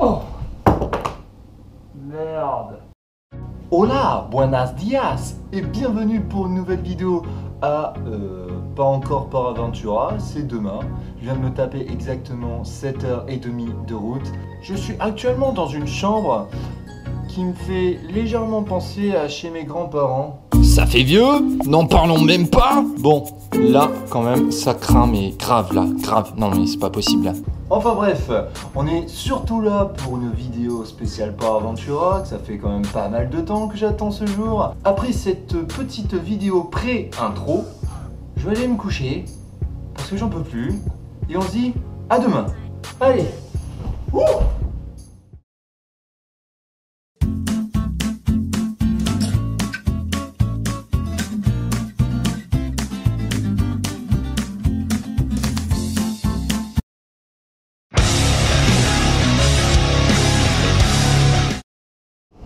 Oh merde. Hola, buenos dias et bienvenue pour une nouvelle vidéo à pas encore Port Aventura, c'est demain. Je viens de me taper exactement 7h30 de route. Je suis actuellement dans une chambre qui me fait légèrement penser à chez mes grands-parents. Ça fait vieux, n'en parlons même pas. Bon, là quand même ça craint, mais grave là, grave. Non mais c'est pas possible là. Enfin bref, on est surtout là pour une vidéo spéciale Port Aventura, que ça fait quand même pas mal de temps que j'attends ce jour. Après cette petite vidéo pré-intro, je vais aller me coucher, parce que j'en peux plus, et on se dit à demain. Allez. Ouh.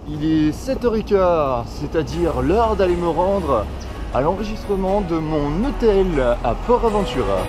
Il est 7h15, c'est-à-dire l'heure d'aller me rendre à l'enregistrement de mon hôtel à Port Aventura.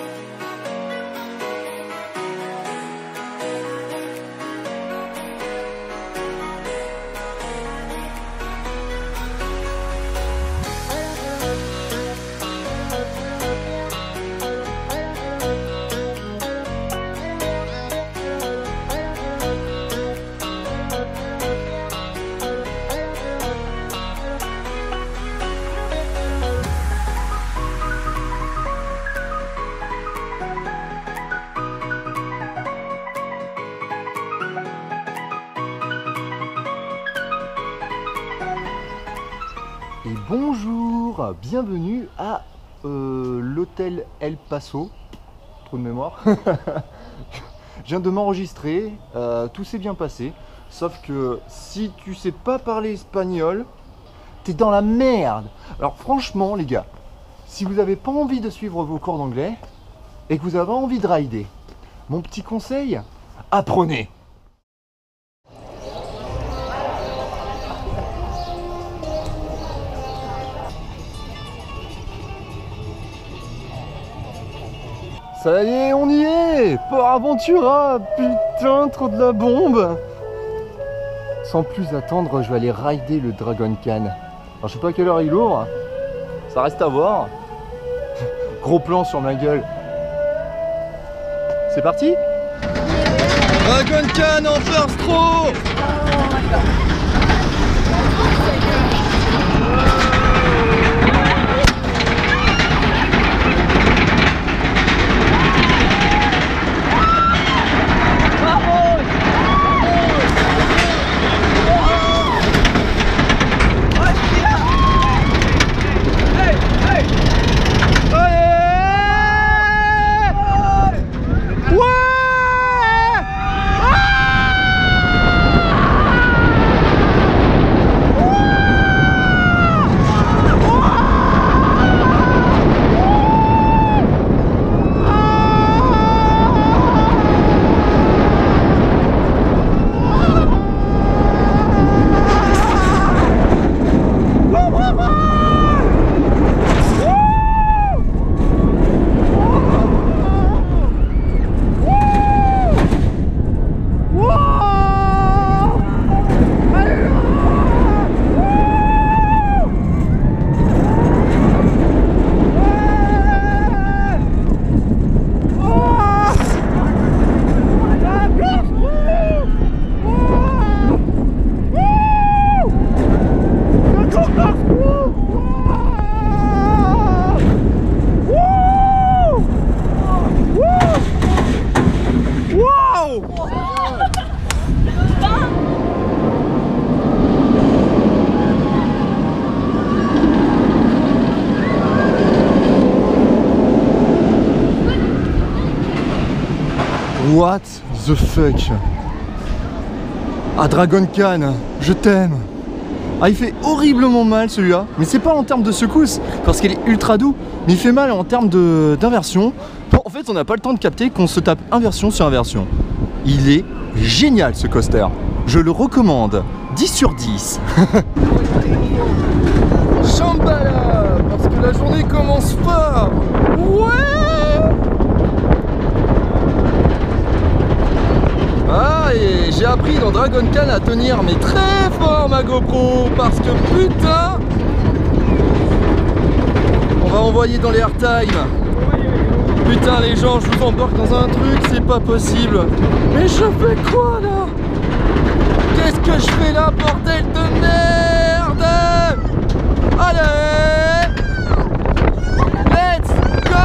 Et bonjour, bienvenue à l'hôtel El Paso, trop de mémoire. Je viens de m'enregistrer, tout s'est bien passé, sauf que si tu sais pas parler espagnol, t'es dans la merde. Alors franchement les gars, si vous n'avez pas envie de suivre vos cours d'anglais et que vous avez envie de rider, mon petit conseil, apprenez. Ça y est, on y est! Port Aventura! Putain, trop de la bombe! Sans plus attendre, je vais aller rider le Dragon Khan. Alors je sais pas à quelle heure il ouvre, ça reste à voir. Gros plan sur ma gueule. C'est parti? Dragon Khan en first row! What the fuck? Ah, Dragon Khan, je t'aime. Ah, il fait horriblement mal celui-là, mais c'est pas en termes de secousse parce qu'il est ultra doux, mais il fait mal en termes d'inversion. Bon, en fait on n'a pas le temps de capter qu'on se tape inversion sur inversion. Il est génial ce coaster, je le recommande, 10 sur 10. Shambhala, parce que la journée commence fort. Ouais. Ah, et j'ai j'ai appris dans Dragon Khan à tenir mais très fort ma GoPro parce que putain, on va envoyer dans les airtime. Putain les gens, je vous embarque dans un truc, c'est pas possible. Mais je fais quoi là? Qu'est-ce que je fais là, bordel de merde? Allez, let's go!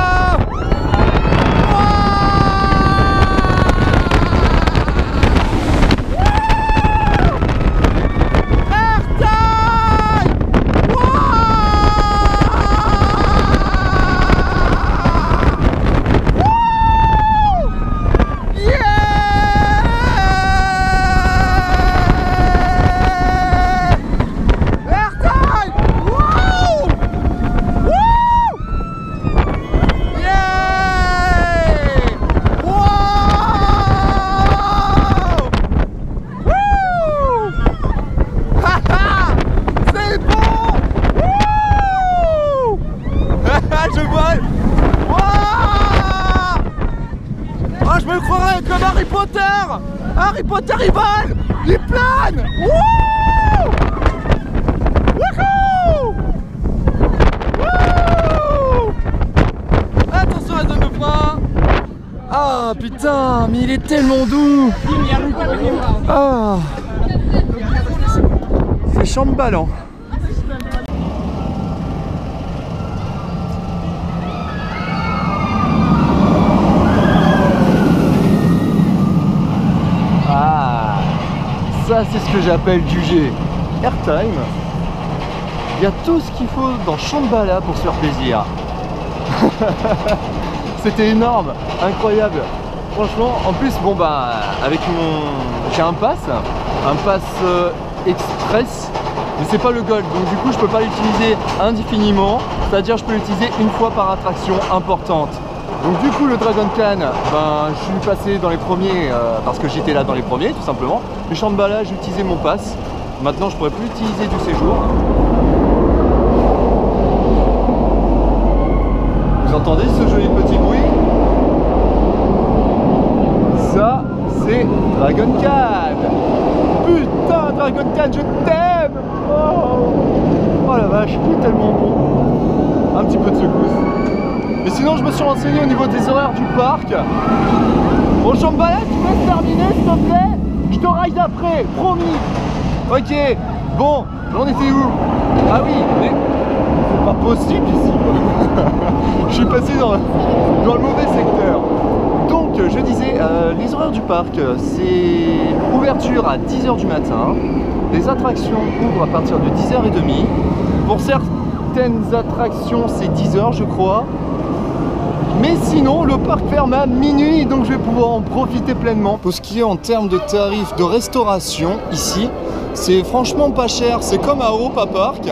Harry Potter il vole, il plane. Wouh! Wouhou! Wouh! Attention à la zone de frein. Ah putain, mais il est tellement doux. Ah, c'est chamballant. Ça c'est ce que j'appelle du G. Airtime. Il y a tout ce qu'il faut dans Shambhala pour se faire plaisir. C'était énorme, incroyable. Franchement, en plus, bon bah, avec mon... j'ai un pass express, mais c'est pas le gold, donc du coup je peux pas l'utiliser indéfiniment, c'est-à-dire je peux l'utiliser une fois par attraction importante. Donc du coup le Dragon Khan, ben, je suis passé dans les premiers parce que j'étais là dans les premiers tout simplement. Le Shambhala, j'ai utilisé mon pass. Maintenant je pourrais plus utiliser du séjour. Vous entendez ce joli petit bruit? Ça c'est Dragon Khan. Putain Dragon Khan, je t'aime. Oh la vache, il est tellement bon. Un petit peu de secousse. Mais sinon je me suis renseigné au niveau des horaires du parc. Bon Shambhala, tu peux se terminer s'il te plaît? Je te ride après, promis. Ok, bon, on était où? Ah oui, mais c'est pas possible ici. Je suis passé dans le mauvais secteur. Donc je disais, les horaires du parc, c'est ouverture à 10 h du matin. Les attractions ouvrent à partir de 10h30. Pour certaines attractions c'est 10 h je crois. Mais sinon, le parc ferme à minuit, donc je vais pouvoir en profiter pleinement. Pour ce qui est en termes de tarifs de restauration, ici, c'est franchement pas cher. C'est comme à Europa Park.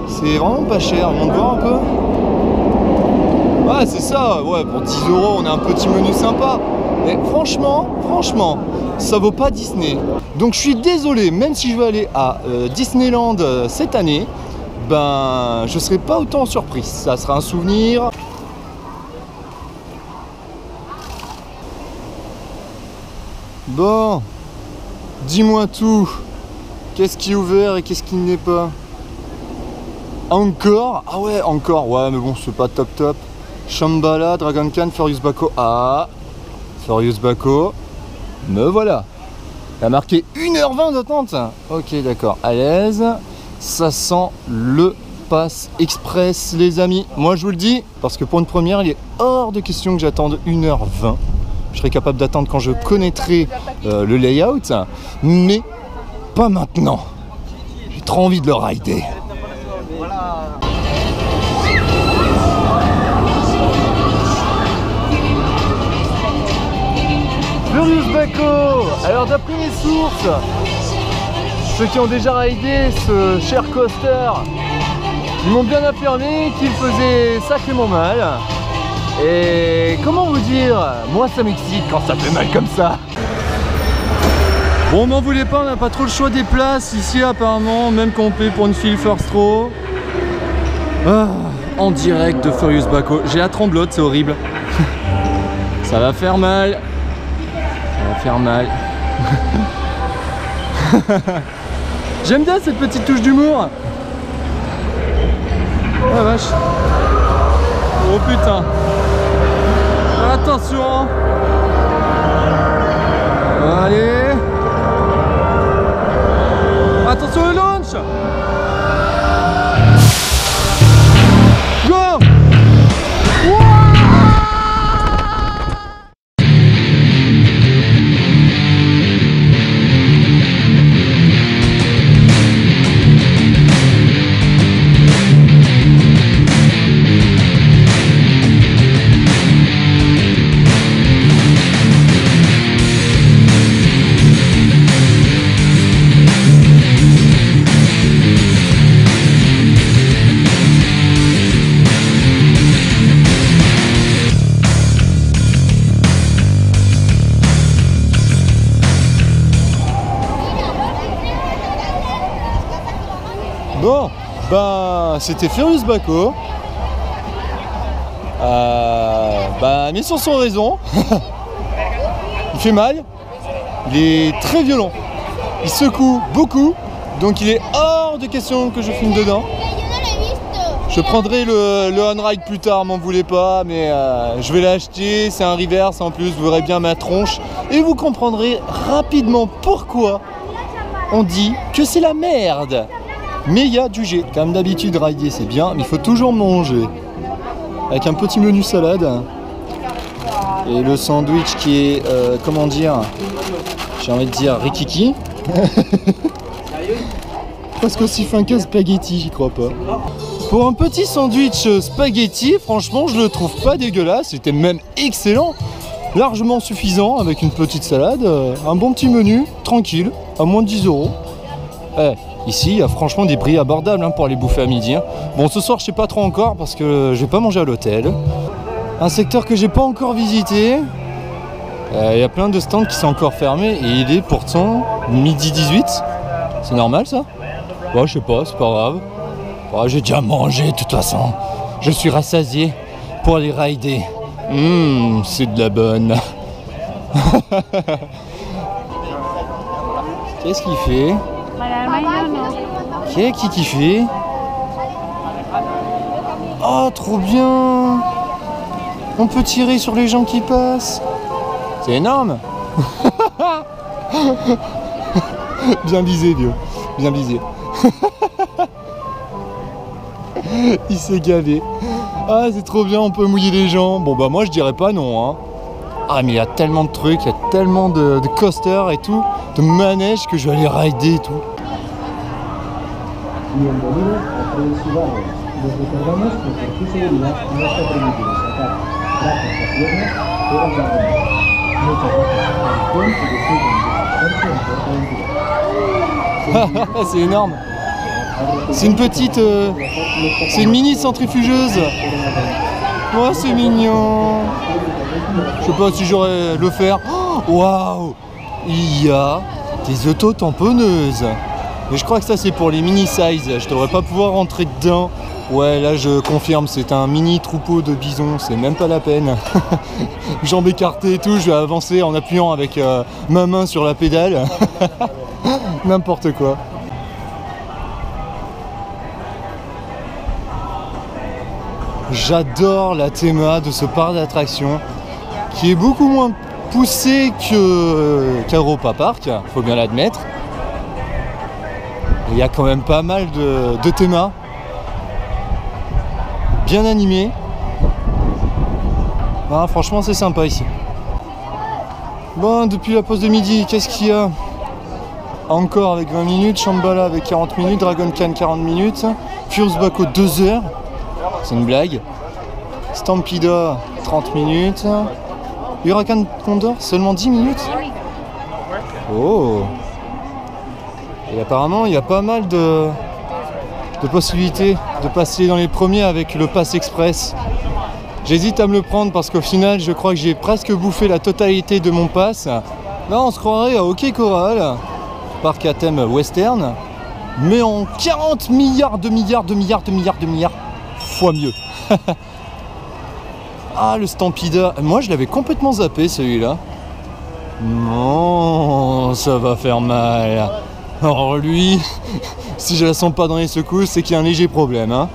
C'est vraiment pas cher. On monte voir un peu. Ouais, c'est ça. Ouais, pour 10 €, on a un petit menu sympa. Mais franchement, ça vaut pas Disney. Donc je suis désolé, même si je veux aller à Disneyland cette année, ben, je serai pas autant surpris. Ça sera un souvenir. Bon, dis-moi tout. Qu'est-ce qui est ouvert et qu'est-ce qui n'est pas? Encore? Ah ouais, encore. Ouais, mais bon, c'est pas top. Shambhala, Dragon Khan, Furious Bako. Ah, Furious Bako. Me voilà. Il a marqué 1 h 20 d'attente. Ok, d'accord. À l'aise. Ça sent le pass express, les amis. Moi, je vous le dis, parce que pour une première, il est hors de question que j'attende 1 h 20. Je serai capable d'attendre quand je connaîtrai le layout, mais pas maintenant. J'ai trop envie de le rider. Furious Bako. Alors d'après mes sources, ceux qui ont déjà ridé ce cher coaster, ils m'ont bien affirmé qu'il faisait sacrément mal. Et comment vous dire, moi ça m'excite quand ça fait mal comme ça. Bon, m'en voulez pas, on n'a pas trop le choix des places ici apparemment, même quand on paie pour une file first row. Ah, en direct de Furious Bako, j'ai la tremblote, c'est horrible. Ça va faire mal. Ça va faire mal. J'aime bien cette petite touche d'humour. Oh la vache. Oh putain. Attention. Allez. Attention le launch. Go. Bon, ben c'était Furious Baco. Mes sources ont raison. Il fait mal. Il est très violent. Il secoue beaucoup. Donc il est hors de question que je filme dedans. Je prendrai le on-ride plus tard, m'en voulez pas, mais je vais l'acheter. C'est un reverse en plus, vous verrez bien ma tronche. Et vous comprendrez rapidement pourquoi on dit que c'est la merde. Mais il y a du G. Comme d'habitude, rider c'est bien, mais il faut toujours manger. Avec un petit menu salade. Et le sandwich qui est, comment dire, j'ai envie de dire rikiki. Presque aussi fin qu'un spaghetti, j'y crois pas. Pour un petit sandwich spaghetti, franchement, je le trouve pas dégueulasse. C'était même excellent. Largement suffisant avec une petite salade. Un bon petit menu, tranquille, à moins de 10 €. Ici, il y a franchement des prix abordables pour aller bouffer à midi. Bon, ce soir, je sais pas trop encore parce que je vais pas manger à l'hôtel. Un secteur que j'ai pas encore visité. Il y a plein de stands qui sont encore fermés et il est pourtant midi 18. C'est normal ça? Ouais, je sais pas, c'est pas grave. Ouais, j'ai déjà mangé de toute façon. Je suis rassasié pour aller rider. C'est de la bonne. Qu'est-ce qu'il fait? Qui fait? Oh, trop bien! On peut tirer sur les gens qui passent. C'est énorme. Bien visé, vieux. Bien visé. Il s'est gavé. Ah, c'est trop bien, on peut mouiller les gens. Bon, bah moi, je dirais pas non. Hein. Ah, mais il y a tellement de trucs, il y a tellement de coasters et tout, de manèges que je vais aller rider et tout. Bienvenidos a Freddy Barrio. Les recordamos que por su seguridad no está permitido sacar brazos o piernas fuera de la ronda. Muchas gracias por la atención y disfruten de su porta aventura. C'est énorme. C'est une petite... c'est une mini centrifugeuse. Oh, c'est mignon. Je sais pas si j'aurais le faire. Waouh! Il y a des auto-tamponneuses. Mais je crois que ça c'est pour les mini size, je devrais pas pouvoir rentrer dedans. Ouais, là je confirme, c'est un mini troupeau de bisons, c'est même pas la peine. Jambes écartées et tout, je vais avancer en appuyant avec ma main sur la pédale. N'importe quoi. J'adore la théma de ce parc d'attractions qui est beaucoup moins poussé qu'Europa Park, faut bien l'admettre. Il y a quand même pas mal de thémas bien animés. Ah, franchement, c'est sympa ici. Bon, depuis la pause de midi, qu'est-ce qu'il y a? Encore avec 20 minutes, Shambhala avec 40 minutes, Dragon Khan 40 minutes, Furious Baco 2 heures. C'est une blague. Stampida 30 minutes. Huracan Condor seulement 10 minutes. Oh. Et apparemment, il y a pas mal de possibilités de passer dans les premiers avec le Pass Express. J'hésite à me le prendre parce qu'au final, je crois que j'ai presque bouffé la totalité de mon pass. Là, on se croirait à OK Coral, parc à thème western, mais en 40 milliards fois mieux. Ah, le Stampida. Moi, je l'avais complètement zappé, celui-là. Non, Oh, ça va faire mal. Alors lui, si je la sens pas dans les secousses, c'est qu'il y a un léger problème, hein.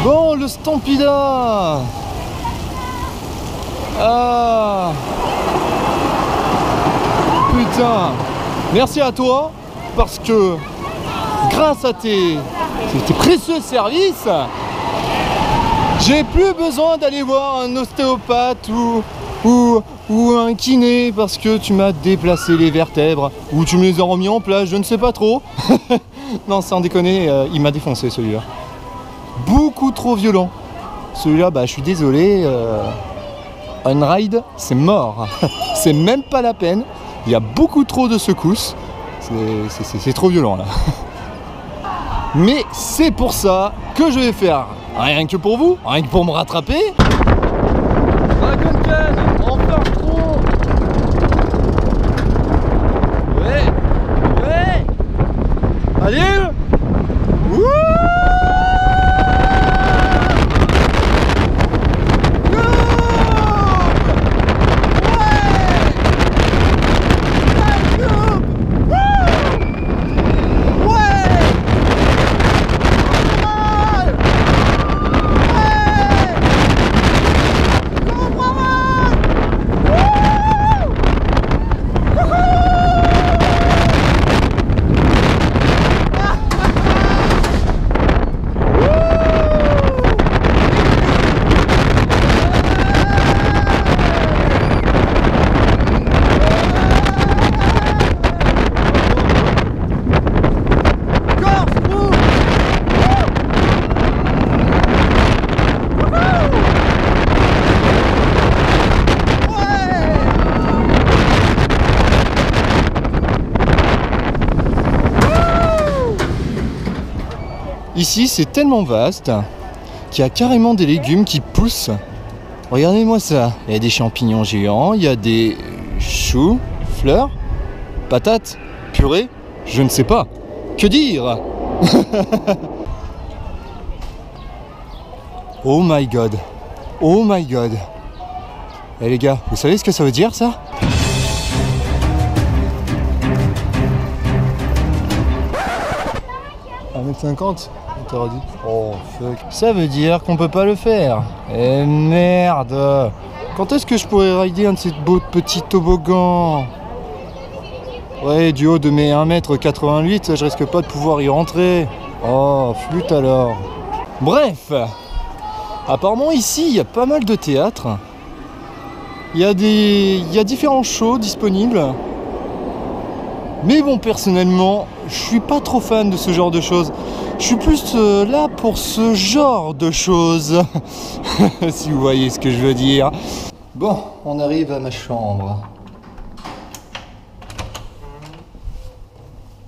Bon, le Stampida. Ah. Putain. Merci à toi, parce que grâce à tes précieux services, j'ai plus besoin d'aller voir un ostéopathe ou un kiné parce que tu m'as déplacé les vertèbres ou tu me les as remis en place, je ne sais pas trop. Non, sans déconner, il m'a défoncé celui-là. Beaucoup trop violent. Celui-là, bah, je suis désolé. Un ride, c'est mort. C'est même pas la peine. Il y a beaucoup trop de secousses. C'est trop violent là. Mais c'est pour ça que je vais faire, rien que pour vous, rien que pour me rattraper, Dragon Can en phare tronc. Ouais. Allez. Wouh. Ici, c'est tellement vaste qu'il y a carrément des légumes qui poussent. Regardez-moi ça. Il y a des champignons géants, il y a des choux, fleurs, patates, purée, je ne sais pas. Que dire? Oh my god. Oh my god. Eh les gars, vous savez ce que ça veut dire ça? $1,50 m, on t'aura dit. Oh fuck. Ça veut dire qu'on peut pas le faire. Eh merde. Quand est-ce que je pourrais rider un de ces beaux petits toboggans? Ouais, du haut de mes 1,88 m, je risque pas de pouvoir y rentrer. Oh, flûte alors. Bref. Apparemment ici, il y a pas mal de théâtres. Il y a différents shows disponibles. Mais bon, personnellement, je suis pas trop fan de ce genre de choses. Je suis plus là pour ce genre de choses. Si vous voyez ce que je veux dire. Bon, on arrive à ma chambre.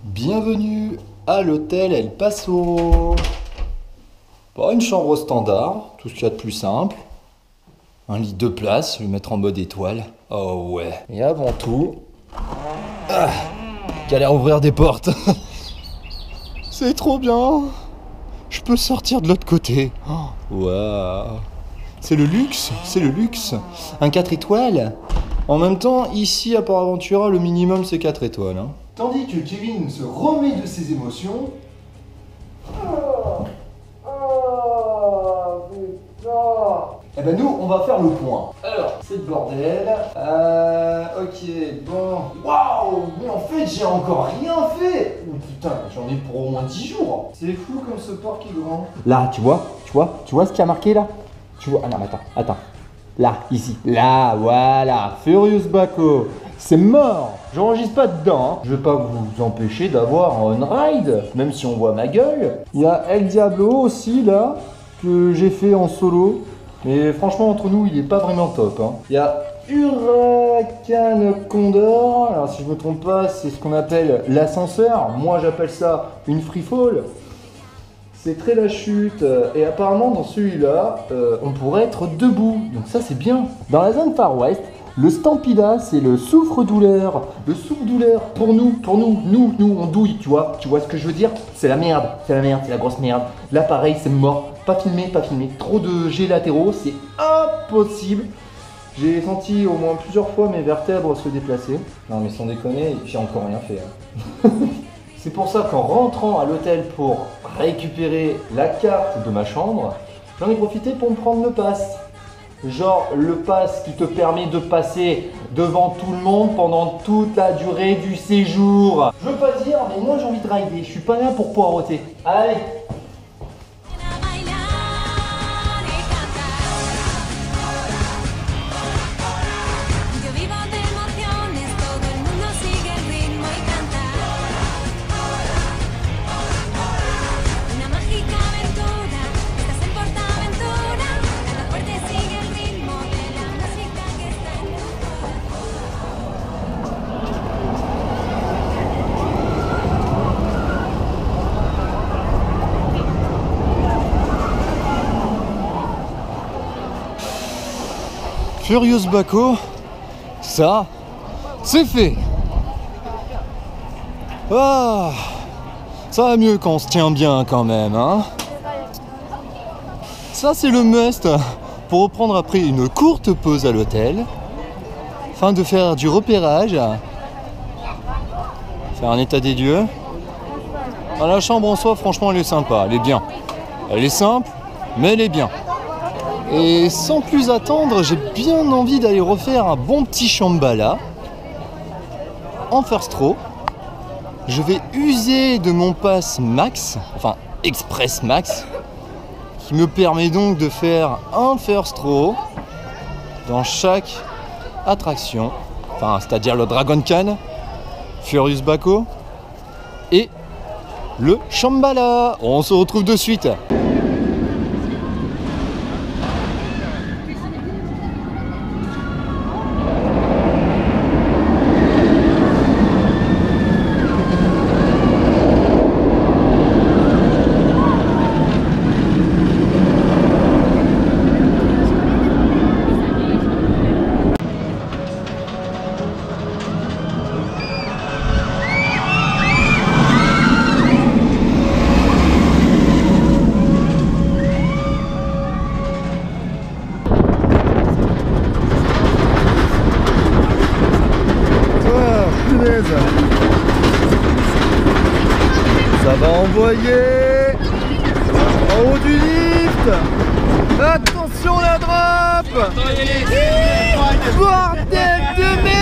Bienvenue à l'hôtel El Paso. Bon, une chambre standard, tout ce qu'il y a de plus simple. Un lit 2 places, je vais le mettre en mode étoile. Oh ouais. Et avant tout... galère à ouvrir des portes. C'est trop bien. Je peux sortir de l'autre côté. Waouh. C'est le luxe, c'est le luxe. Un 4 étoiles. En même temps, ici à Port Aventura, le minimum c'est 4 étoiles. Hein. Tandis que Kevin se remet de ses émotions. Eh ben nous, on va faire le point. Alors, c'est le bordel. Ok, bon. Waouh. Mais en fait, j'ai encore rien fait. Oh, putain, j'en ai pour au moins 10 jours. C'est fou comme ce porc qui est grand. Là, tu vois ce qu'il y a marqué là? Tu vois? Ah non, attends. Là, ici. Là, voilà. Furious Baco. C'est mort. J'enregistre pas dedans. Hein. Je vais pas vous empêcher d'avoir un ride, même si on voit ma gueule. Il y a El Diablo aussi là, que j'ai fait en solo. Mais franchement, entre nous, il est pas vraiment top. Hein. Il y a Huracan Condor. Alors, si je me trompe pas, c'est ce qu'on appelle l'ascenseur. Moi, j'appelle ça une free fall. C'est très la chute. Et apparemment, dans celui-là, on pourrait être debout. Donc ça, c'est bien. Dans la zone Far West, Le Stampida, c'est le souffre-douleur. Le souffre-douleur pour nous, nous, on douille, tu vois ce que je veux dire? C'est la merde, c'est la grosse merde. Là, pareil, c'est mort. Pas filmé. Trop de jets latéraux, c'est impossible. J'ai senti au moins plusieurs fois mes vertèbres se déplacer. Non, mais sans déconner, j'ai encore rien fait. Hein. C'est pour ça qu'en rentrant à l'hôtel pour récupérer la carte de ma chambre, j'en ai profité pour me prendre le pass. Genre le pass qui te permet de passer devant tout le monde pendant toute la durée du séjour. Je veux pas dire, mais moi j'ai envie de rider, je suis pas là pour poireauter. Allez! Furious Baco, ça, c'est fait. Ah, ça va mieux quand on se tient bien quand même, hein. Ça c'est le must pour reprendre après une courte pause à l'hôtel, afin de faire du repérage, faire un état des lieux. Ah, la chambre en soi, franchement, elle est sympa, elle est bien. Elle est simple, mais elle est bien. Et sans plus attendre, j'ai bien envie d'aller refaire un bon petit Shambhala en first row. Je vais user de mon pass max, enfin express max, qui me permet donc de faire un first row dans chaque attraction, enfin c'est-à-dire le Dragon Khan, Furious Baco et le Shambhala. On se retrouve de suite. Ça va envoyer en haut du lift. Attention la drop. Bordel de merde.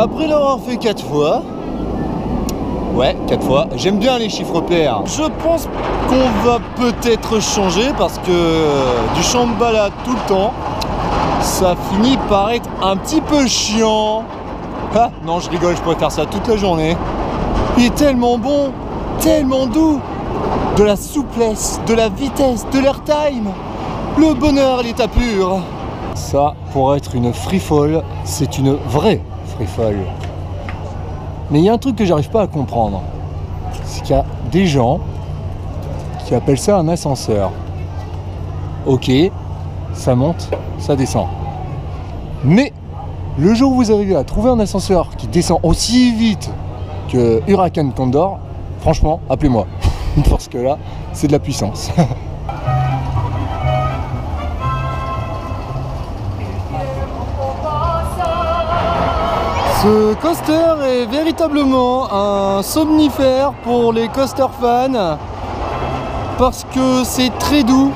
Après l'avoir fait 4 fois, ouais, 4 fois, j'aime bien les chiffres pairs. Je pense qu'on va peut-être changer parce que du Shambhala tout le temps, ça finit par être un petit peu chiant. Ah, non, je rigole, je pourrais faire ça toute la journée. Il est tellement bon, tellement doux, de la souplesse, de la vitesse, de l'airtime, le bonheur à l'état pur. Ça, pour être une free fall, c'est une vraie free fall. Mais il y a un truc que j'arrive pas à comprendre, c'est qu'il y a des gens qui appellent ça un ascenseur. ok, ça monte, ça descend. Mais le jour où vous arrivez à trouver un ascenseur qui descend aussi vite que Huracan Condor, franchement, appelez-moi. Parce que là, c'est de la puissance. Ce coaster est véritablement un somnifère pour les coaster fans parce que c'est très doux,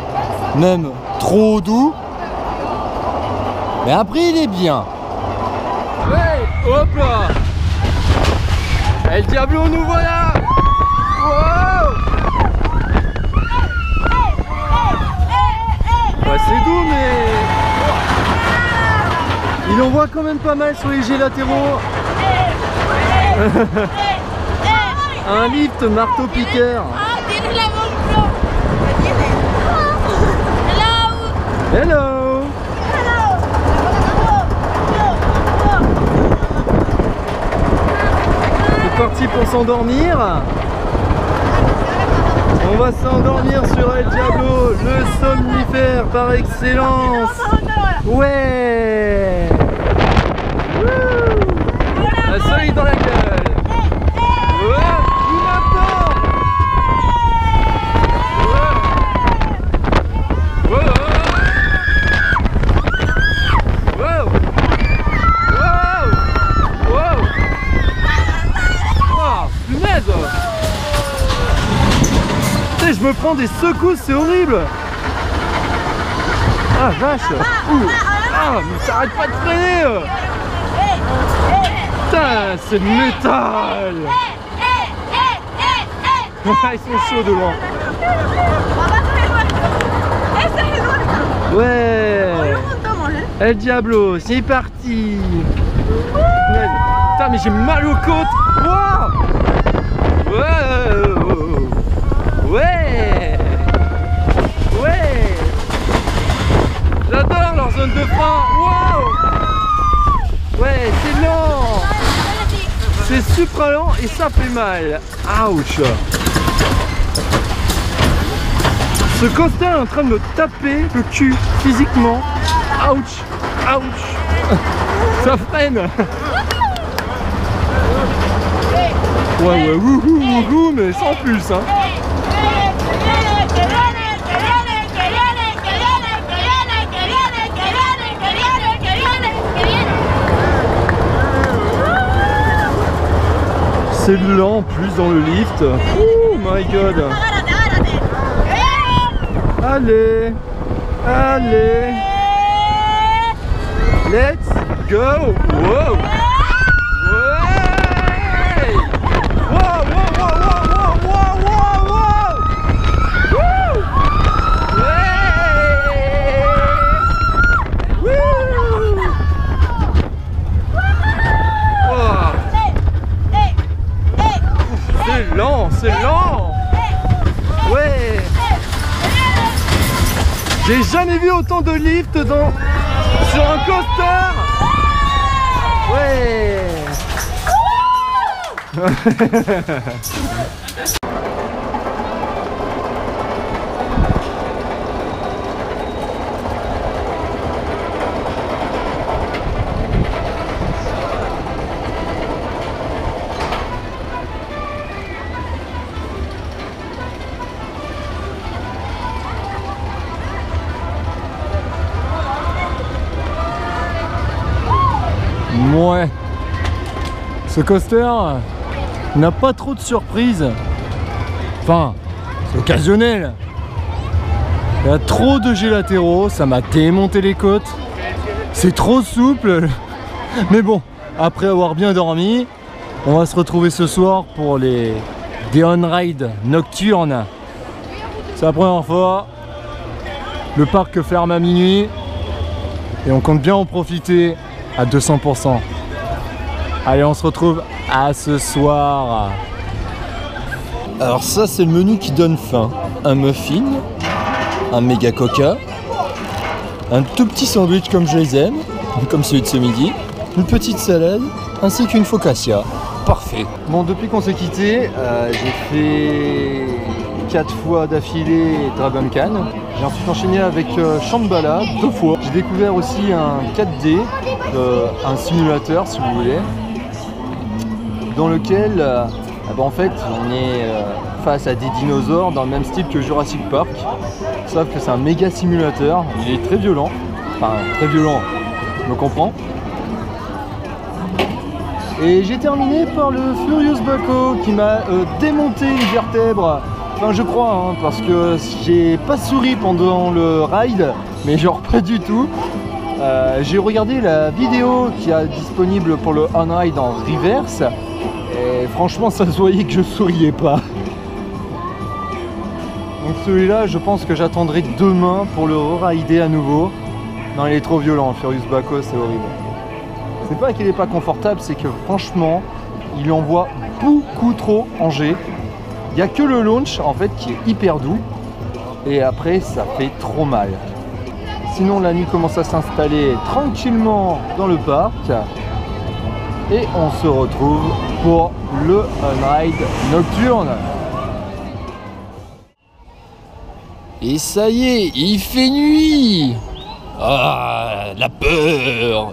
même trop doux, mais après il est bien. Ouais, hop là, El Diablo nous voilà. Wow. Bah, c'est doux mais... Il en voit quand même pas mal sur les jets latéraux. Un lift marteau-piqueur. Hello. C'est parti pour s'endormir. On va s'endormir sur El Diablo, le somnifère par excellence. Ouais. La soleil dans la gueule. Ouais, il m'attend. Ouais. Wow. Wow. Oh, punaise. Tu sais, je me prends des secousses, c'est horrible. Ah vache. Ah, mais ça arrête pas de freiner. Putain, c'est métal. Ils sont chauds devant. Ouais. El Diablo, c'est parti. Putain, mais j'ai mal aux côtes. Wow. Ouais. J'adore leur zone de frein. Wow. Ouais, c'est lent. C'est super lent et ça fait mal. Ouch. Ce coaster est en train de me taper le cul physiquement. Ouch. Ça freine. Ouais, wouhou, mais sans plus, hein. C'est lent en plus dans le lift. Oh my god. Allez. Let's go. Wow. C'est lent. Ouais. J'ai jamais vu autant de lifts sur un coaster. Ouais. Ouais, ce coaster n'a pas trop de surprises. Enfin, c'est occasionnel. Il y a trop de jets latéraux, ça m'a démonté les côtes. C'est trop souple. Mais bon, après avoir bien dormi, on va se retrouver ce soir pour des on-ride nocturnes. C'est la première fois. Le parc ferme à minuit et on compte bien en profiter à 200%. Allez, on se retrouve à ce soir. Alors ça, c'est le menu qui donne faim. Un muffin, un méga coca, un tout petit sandwich comme je les aime, comme celui de ce midi, une petite salade, ainsi qu'une focaccia. Parfait. Bon, depuis qu'on s'est quitté, 4 fois d'affilée Dragon Khan. J'ai ensuite enchaîné avec Shambhala 2 fois. J'ai découvert aussi un 4D, un simulateur si vous voulez, dans lequel en fait on est face à des dinosaures dans le même style que Jurassic Park, sauf que c'est un méga simulateur. Il est très violent, enfin très violent, je me comprends. Et j'ai terminé par le Furious Baco qui m'a démonté une vertèbre. Enfin je crois, hein, parce que j'ai pas souri pendant le ride, mais genre pas du tout. J'ai regardé la vidéo qui est disponible pour le on-ride en reverse. Et franchement ça se voyait que je souriais pas. Donc celui-là je pense que j'attendrai demain pour le re-rider à nouveau. Non il est trop violent, Furious Baco, c'est horrible. C'est pas qu'il est pas confortable, c'est que franchement il envoie beaucoup trop en G. Il n'y a que le launch en fait qui est hyper doux et après ça fait trop mal. Sinon la nuit commence à s'installer tranquillement dans le parc et on se retrouve pour le on-ride nocturne. Et ça y est, il fait nuit. Ah, la peur.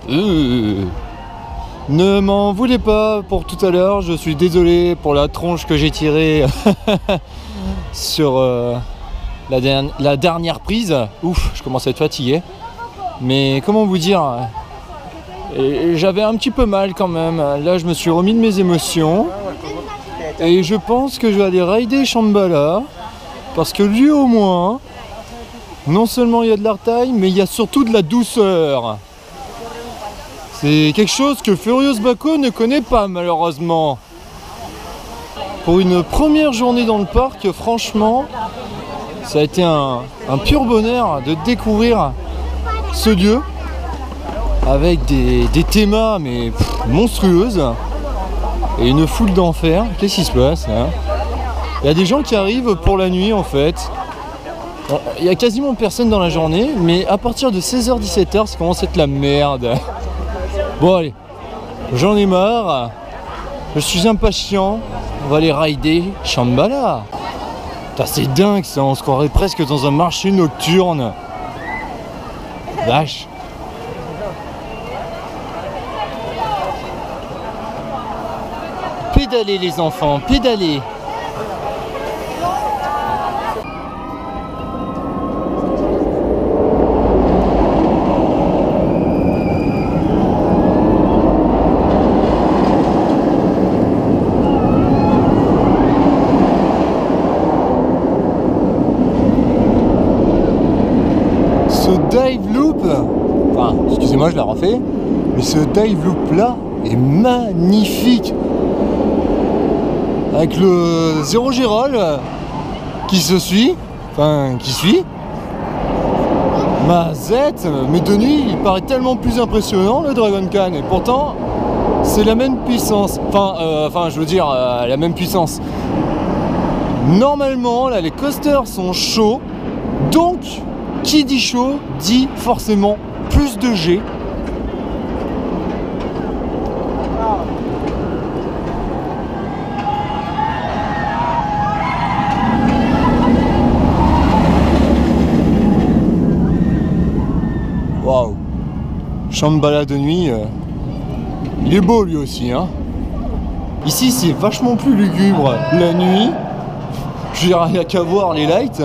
Ne m'en voulez pas pour tout à l'heure, je suis désolé pour la tronche que j'ai tirée sur la dernière prise. Ouf, je commence à être fatigué. Mais comment vous dire, j'avais un petit peu mal quand même. Là, je me suis remis de mes émotions. Et je pense que je vais aller rider Shambhala. Parce que lui au moins, non seulement il y a de la taille, mais il y a surtout de la douceur. C'est quelque chose que Furious Baco ne connaît pas malheureusement. Pour une première journée dans le parc, franchement, ça a été un pur bonheur de découvrir ce lieu avec des thémas mais monstrueuses et une foule d'enfer. Qu'est-ce qui se passe hein? Il y a des gens qui arrivent pour la nuit en fait. Il y a quasiment personne dans la journée, mais à partir de 16h-17h, ça commence à être la merde. Bon allez, j'en ai marre, je suis impatient, on va aller rider Shambhala. C'est dingue ça, on se croirait presque dans un marché nocturne. Vache. Pédalez les enfants, pédalez. Dive loop, enfin excusez-moi je la refais, mais ce dive loop là est magnifique avec le zéro gyrole qui suit ma Z, mais de nuit il paraît tellement plus impressionnant le Dragon Khan et pourtant c'est la même puissance, enfin je veux dire la même puissance. Normalement là les coasters sont chauds, donc qui dit chaud dit forcément plus de G. Waouh, Shambhala de nuit, il est beau lui aussi hein. Ici c'est vachement plus lugubre la nuit. Je veux dire, il n'y a qu'à voir les lights.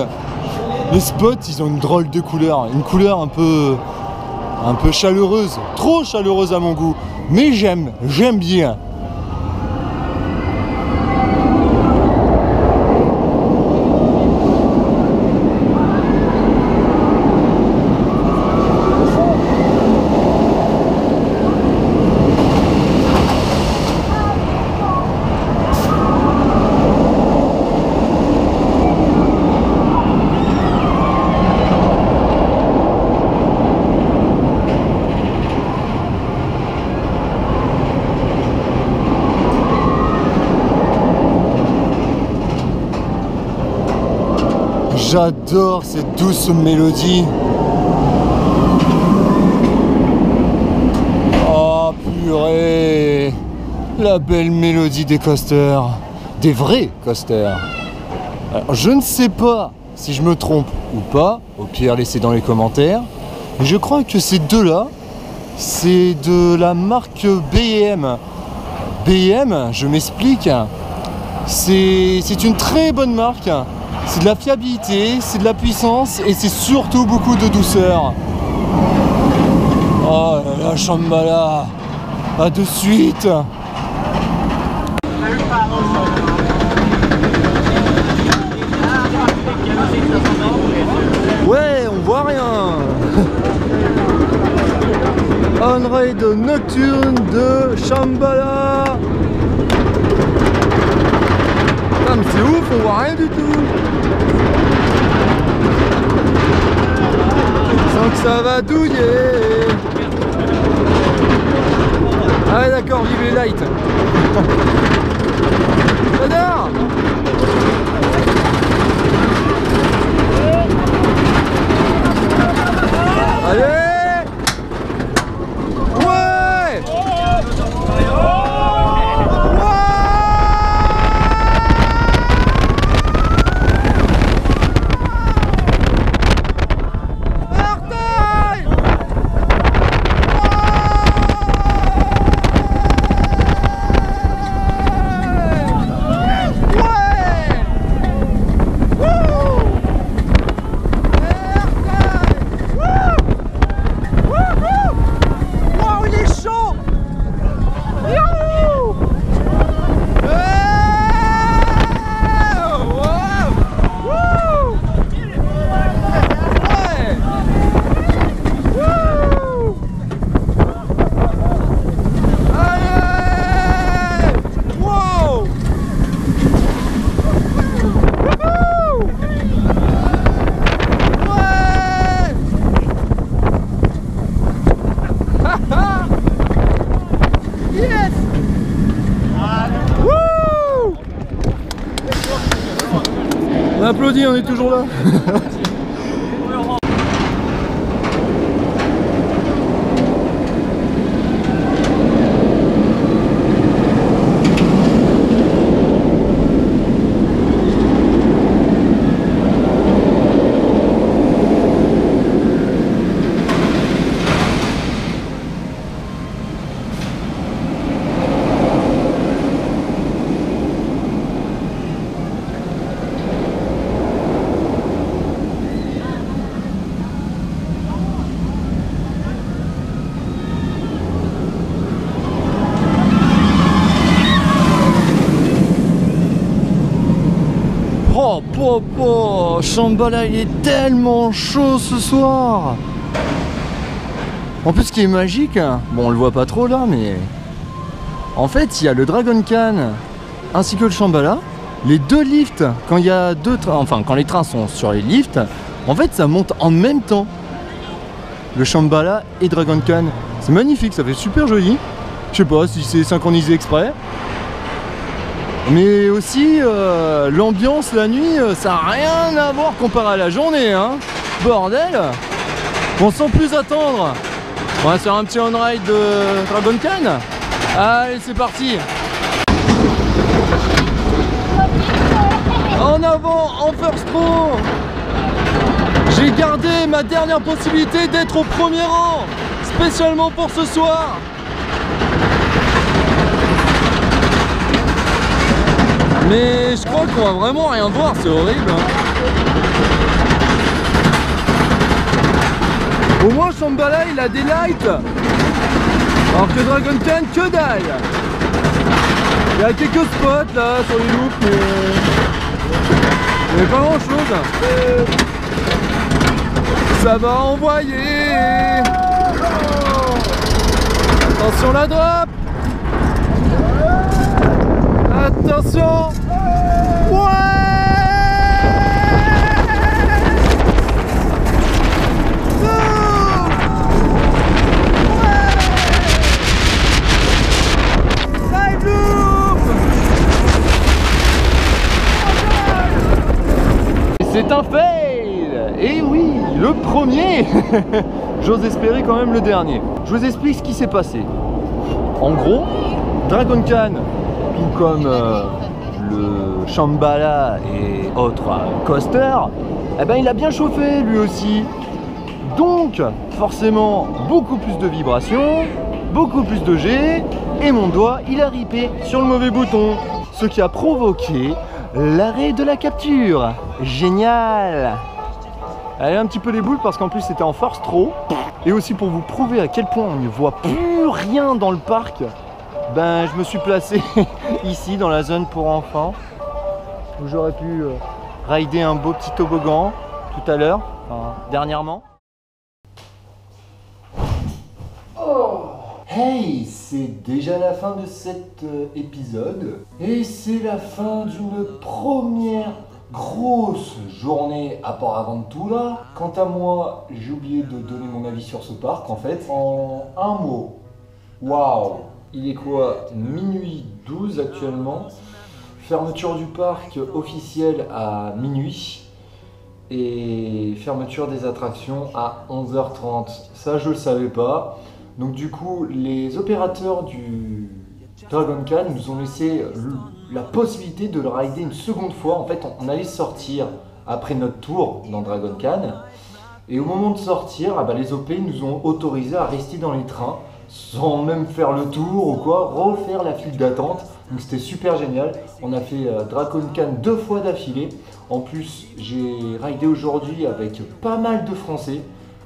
Les spots, ils ont une drôle de couleur, une couleur un peu chaleureuse, trop chaleureuse à mon goût, mais j'aime bien. J'adore cette douce mélodie. Oh purée, la belle mélodie des coasters, des vrais coasters. Alors, je ne sais pas si je me trompe ou pas, au pire laissez dans les commentaires, mais je crois que ces deux-là, c'est de la marque BM. BM, je m'explique, c'est une très bonne marque, c'est de la fiabilité, c'est de la puissance et c'est surtout beaucoup de douceur. Oh là là, Shambhala, à de suite. Ouais, on voit rien. On-ride nocturne de Shambhala. Ah mais c'est ouf, on voit rien du tout. Sans que ça va douiller. Ah d'accord, vive les lights. J'adore. Allez. On applaudit, on est toujours là. Oh, Shambhala, il est tellement chaud ce soir. En plus, ce qui est magique, bon, on le voit pas trop là, mais en fait, il y a le Dragon Khan ainsi que le Shambhala. Les deux lifts, quand il y a deux trains, enfin quand les trains sont sur les lifts, en fait, ça monte en même temps. Le Shambhala et Dragon Khan, c'est magnifique, ça fait super joli. Je sais pas si c'est synchronisé exprès. Mais aussi, l'ambiance la nuit, ça n'a rien à voir comparé à la journée, hein. Bordel. Bon, sans plus attendre, on va faire un petit on-ride de Dragon Khan. Allez, c'est parti. En avant, en first row. J'ai gardé ma dernière possibilité d'être au premier rang, spécialement pour ce soir. Mais je crois qu'on va vraiment rien voir, c'est horrible. Au moins Shambhala il a des lights. Alors que Dragon Khan, que dalle. Il y a quelques spots là sur les loops, mais pas grand chose. Ça va envoyer. Attention la drop. Attention. Ouais. Side loop. C'est un fail. Et oui, le premier. J'ose espérer quand même le dernier. Je vous explique ce qui s'est passé. En gros, Dragon Khan, tout comme le Shambhala et autres coasters, eh ben il a bien chauffé lui aussi. Donc forcément beaucoup plus de vibrations, beaucoup plus de G, et mon doigt il a ripé sur le mauvais bouton, ce qui a provoqué l'arrêt de la capture. Génial! Elle a un petit peu les boules parce qu'en plus c'était en force trop. Et aussi pour vous prouver à quel point on ne voit plus rien dans le parc, ben je me suis placé ici dans la zone pour enfants où j'aurais pu rider un beau petit toboggan tout à l'heure, enfin, dernièrement. Hey, c'est déjà la fin de cet épisode et c'est la fin d'une première grosse journée à Port Aventura. Quant à moi, j'ai oublié de donner mon avis sur ce parc en fait. En un mot, waouh! Il est quoi? Minuit 12 actuellement. Fermeture du parc officielle à minuit et fermeture des attractions à 11h30. Ça je le savais pas. Donc du coup, les opérateurs du Dragon Khan nous ont laissé la possibilité de le rider une seconde fois. En fait, on allait sortir après notre tour dans Dragon Khan. Et au moment de sortir, les OP nous ont autorisé à rester dans les trains sans même faire le tour ou quoi, refaire la file d'attente. Donc c'était super génial. On a fait Dragon Khan 2 fois d'affilée. En plus, j'ai ridé aujourd'hui avec pas mal de Français.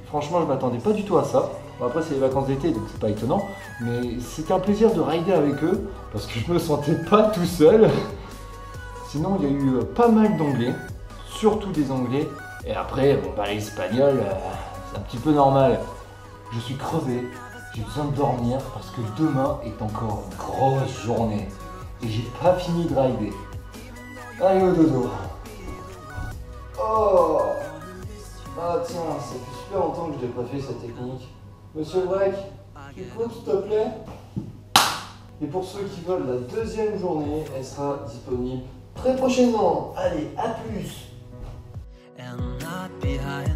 Franchement, je m'attendais pas du tout à ça. Bon, après, c'est les vacances d'été, donc c'est pas étonnant. Mais c'était un plaisir de rider avec eux parce que je me sentais pas tout seul. Sinon, il y a eu pas mal d'anglais, surtout des anglais. Et après, bon, les espagnols, c'est un petit peu normal. Je suis crevé, j'ai besoin de dormir parce que demain est encore une grosse journée. Et j'ai pas fini de rider. Allez au dodo. Oh! Ah tiens, ça fait super longtemps que je n'ai pas fait cette technique. Monsieur Break, tu peux s'il te plaît? Et pour ceux qui veulent la deuxième journée, elle sera disponible très prochainement. Allez, à plus! And not behind.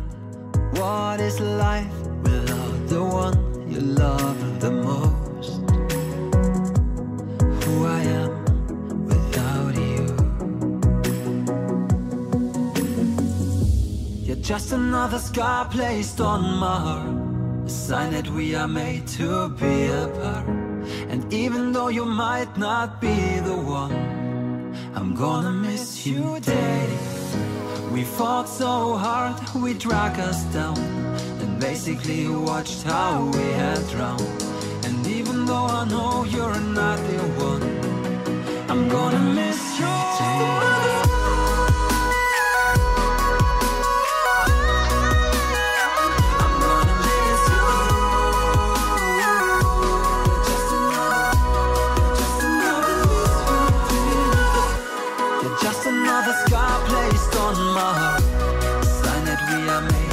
What is life without the one you love the most? Who I am without you. You're just another scar placed on my heart, a sign that we are made to be apart. And even though you might not be the one, I'm gonna miss you daily. We fought so hard, we dragged us down, and basically watched how we had drowned. And even though I know you're not the one, I'm gonna miss you daily. Just another scar placed on my heart, a sign that we are made